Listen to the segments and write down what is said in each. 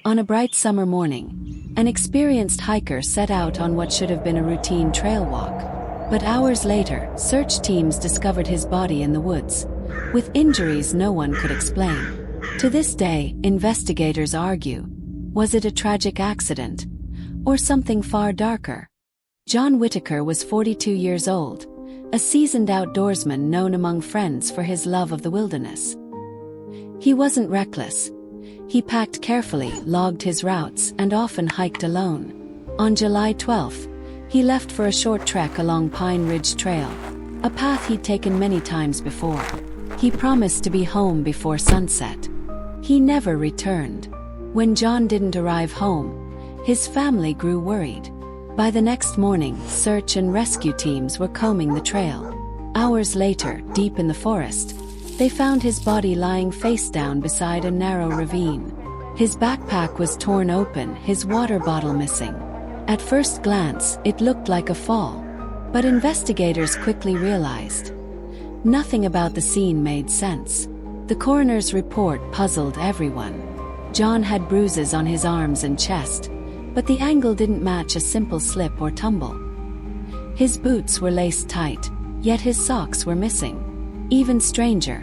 On a bright summer morning, an experienced hiker set out on what should have been a routine trail walk. But hours later, search teams discovered his body in the woods, with injuries no one could explain. To this day, investigators argue, was it a tragic accident, or something far darker? John Whitaker was 42 years old, a seasoned outdoorsman known among friends for his love of the wilderness. He wasn't reckless. He packed carefully, logged his routes, and often hiked alone. On July 12th, he left for a short trek along Pine Ridge Trail, a path he'd taken many times before. He promised to be home before sunset. He never returned. When John didn't arrive home, his family grew worried. By the next morning, search and rescue teams were combing the trail. Hours later, deep in the forest, they found his body lying face down beside a narrow ravine. His backpack was torn open, his water bottle missing. At first glance, it looked like a fall, but investigators quickly realized nothing about the scene made sense. The coroner's report puzzled everyone. John had bruises on his arms and chest, but the angle didn't match a simple slip or tumble. His boots were laced tight, yet his socks were missing. Even stranger,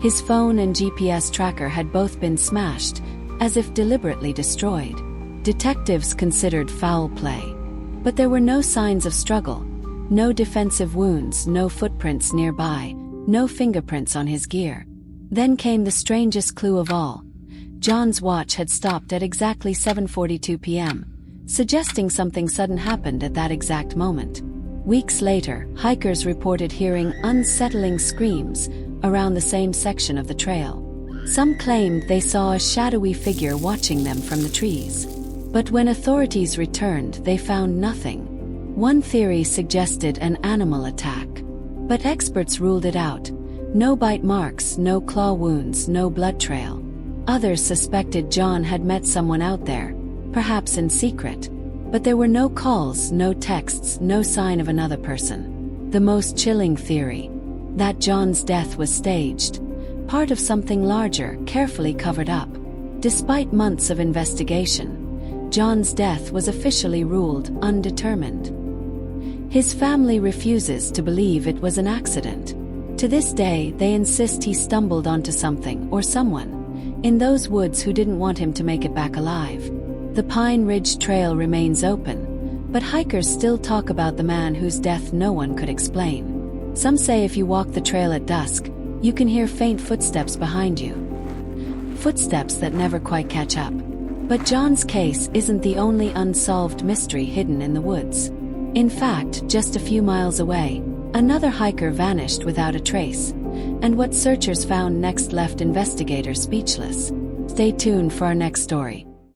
his phone and GPS tracker had both been smashed, as if deliberately destroyed. Detectives considered foul play, but there were no signs of struggle, no defensive wounds, no footprints nearby, no fingerprints on his gear. Then came the strangest clue of all. John's watch had stopped at exactly 7:42 p.m., suggesting something sudden happened at that exact moment. Weeks later, hikers reported hearing unsettling screams around the same section of the trail. Some claimed they saw a shadowy figure watching them from the trees. But when authorities returned, they found nothing. One theory suggested an animal attack, but experts ruled it out. No bite marks, no claw wounds, no blood trail. Others suspected John had met someone out there, perhaps in secret. But there were no calls, no texts, no sign of another person. The most chilling theory, that John's death was staged, part of something larger, carefully covered up. Despite months of investigation, John's death was officially ruled undetermined. His family refuses to believe it was an accident. To this day, they insist he stumbled onto something or someone in those woods who didn't want him to make it back alive. The Pine Ridge Trail remains open, but hikers still talk about the man whose death no one could explain. Some say if you walk the trail at dusk, you can hear faint footsteps behind you. Footsteps that never quite catch up. But John's case isn't the only unsolved mystery hidden in the woods. In fact, just a few miles away, another hiker vanished without a trace, and what searchers found next left investigators speechless. Stay tuned for our next story.